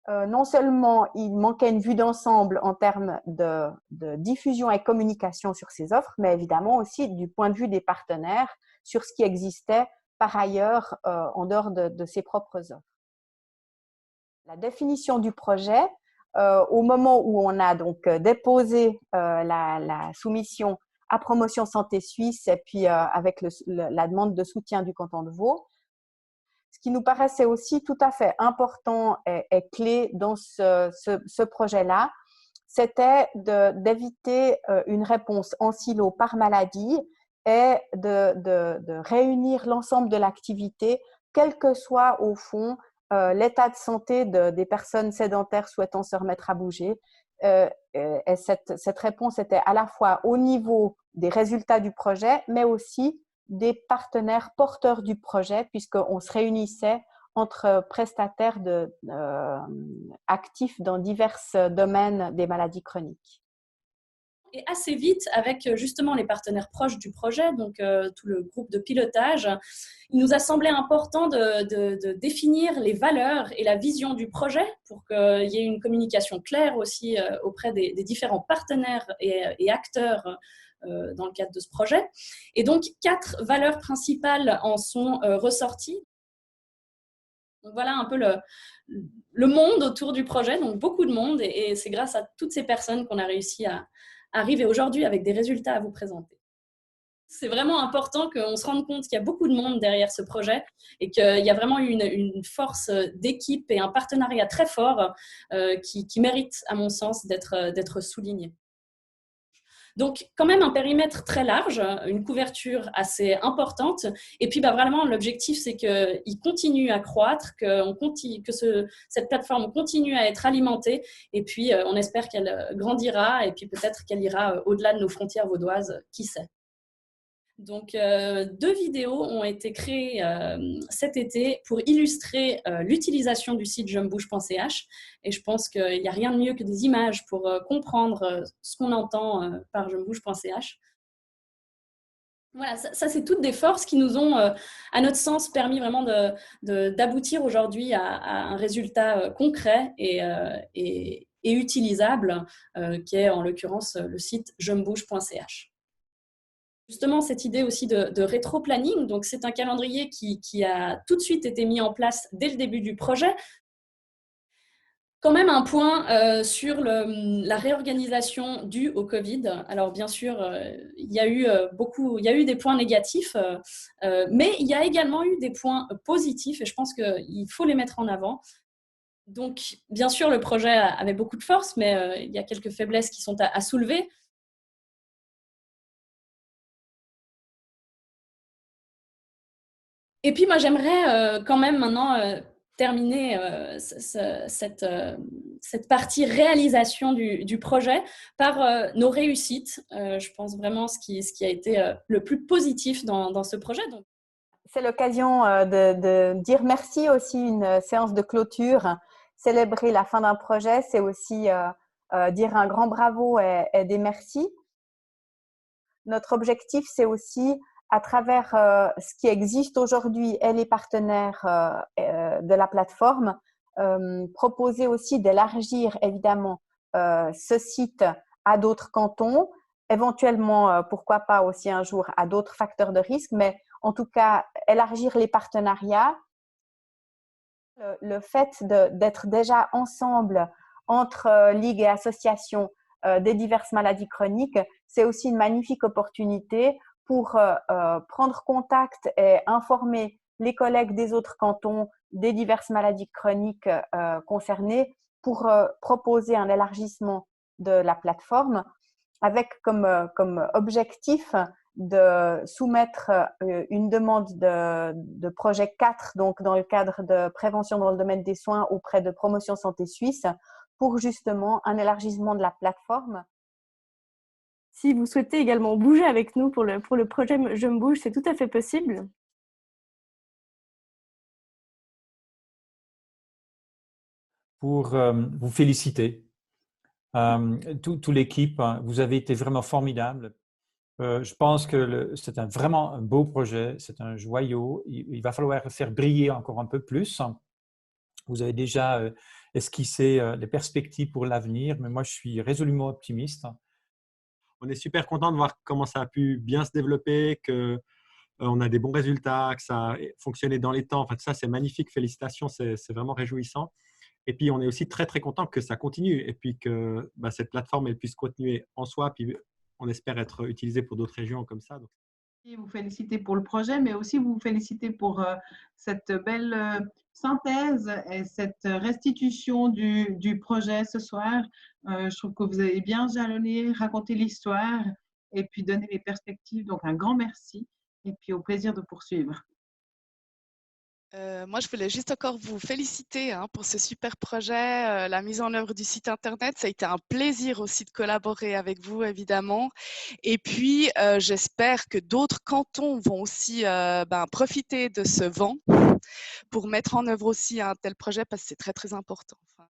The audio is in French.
non seulement il manquait une vue d'ensemble en termes de diffusion et communication sur ces offres, mais évidemment aussi du point de vue des partenaires sur ce qui existait par ailleurs en dehors de ses propres offres. La définition du projet, au moment où on a donc déposé la soumission à Promotion Santé Suisse et puis avec la demande de soutien du canton de Vaud, ce qui nous paraissait aussi tout à fait important et clé dans ce projet-là, c'était d'éviter une réponse en silo par maladie et de réunir l'ensemble de l'activité, quel que soit au fond l'état de santé des personnes sédentaires souhaitant se remettre à bouger. Et cette réponse était à la fois au niveau des résultats du projet, mais aussi des partenaires porteurs du projet, puisqu'on se réunissait entre prestataires actifs dans divers domaines des maladies chroniques. Et assez vite, avec justement les partenaires proches du projet, donc tout le groupe de pilotage, il nous a semblé important de définir les valeurs et la vision du projet pour qu'il y ait une communication claire aussi auprès des différents partenaires et acteurs dans le cadre de ce projet. Et donc, 4 valeurs principales en sont ressorties. Donc voilà un peu le monde autour du projet, donc beaucoup de monde, et c'est grâce à toutes ces personnes qu'on a réussi à arriver aujourd'hui avec des résultats à vous présenter. C'est vraiment important qu'on se rende compte qu'il y a beaucoup de monde derrière ce projet et qu'il y a vraiment une force d'équipe et un partenariat très fort qui mérite, à mon sens, d'être souligné. Donc, quand même un périmètre très large, une couverture assez importante. Et puis, vraiment, l'objectif, c'est qu'il continue à croître, cette plateforme continue à être alimentée. Et puis, on espère qu'elle grandira et puis peut-être qu'elle ira au-delà de nos frontières vaudoises, qui sait. Donc, 2 vidéos ont été créées cet été pour illustrer l'utilisation du site jeumbouge.ch. Et je pense qu'il n'y a rien de mieux que des images pour comprendre ce qu'on entend par jeumbouge.ch. Voilà, ça c'est toutes des forces qui nous ont, à notre sens, permis vraiment d'aboutir aujourd'hui à un résultat concret et utilisable, qui est en l'occurrence le site jeumbouge.ch. Justement, cette idée aussi de rétro-planning, donc c'est un calendrier qui a tout de suite été mis en place dès le début du projet. Quand même un point sur la réorganisation due au Covid. Alors bien sûr, il y a eu des points négatifs, mais il y a également eu des points positifs et je pense qu'il faut les mettre en avant. Donc bien sûr, le projet avait beaucoup de force, mais il y a quelques faiblesses qui sont à soulever. Et puis moi, j'aimerais quand même maintenant terminer cette partie réalisation du projet par nos réussites. Je pense vraiment ce qui a été le plus positif dans ce projet. Donc, c'est l'occasion de dire merci aussi, une séance de clôture. Célébrer la fin d'un projet, c'est aussi dire un grand bravo et des merci. Notre objectif, c'est aussi, à travers ce qui existe aujourd'hui et les partenaires de la plateforme, proposer aussi d'élargir évidemment ce site à d'autres cantons, éventuellement, pourquoi pas aussi un jour à d'autres facteurs de risque, mais en tout cas, élargir les partenariats. Le fait d'être déjà ensemble entre ligues et associations des diverses maladies chroniques, c'est aussi une magnifique opportunité pour prendre contact et informer les collègues des autres cantons des diverses maladies chroniques concernées pour proposer un élargissement de la plateforme avec comme objectif de soumettre une demande de projet 4, donc dans le cadre de prévention dans le domaine des soins auprès de Promotion Santé Suisse, pour justement un élargissement de la plateforme. Si vous souhaitez également bouger avec nous pour le projet Je me bouge, c'est tout à fait possible. Pour vous féliciter. Toute l'équipe, vous avez été vraiment formidable. Je pense que c'est vraiment un beau projet, c'est un joyau. Il va falloir le faire briller encore un peu plus. Vous avez déjà esquisser les perspectives pour l'avenir, mais moi, je suis résolument optimiste. On est super content de voir comment ça a pu bien se développer, qu'on a des bons résultats, que ça a fonctionné dans les temps. Enfin, tout ça, c'est magnifique. Félicitations, c'est vraiment réjouissant. Et puis, on est aussi très, très content que ça continue et puis que cette plateforme elle puisse continuer en soi. Puis, on espère être utilisée pour d'autres régions comme ça. Donc. Vous féliciter pour le projet, mais aussi vous féliciter pour cette belle synthèse et cette restitution du projet ce soir. Je trouve que vous avez bien jalonné, raconté l'histoire et puis donné les perspectives. Donc, un grand merci et puis au plaisir de poursuivre. Moi, je voulais juste encore vous féliciter pour ce super projet, la mise en œuvre du site internet. Ça a été un plaisir aussi de collaborer avec vous, évidemment. Et puis, j'espère que d'autres cantons vont aussi profiter de ce vent pour mettre en œuvre aussi un tel projet parce que c'est très, très important. Enfin,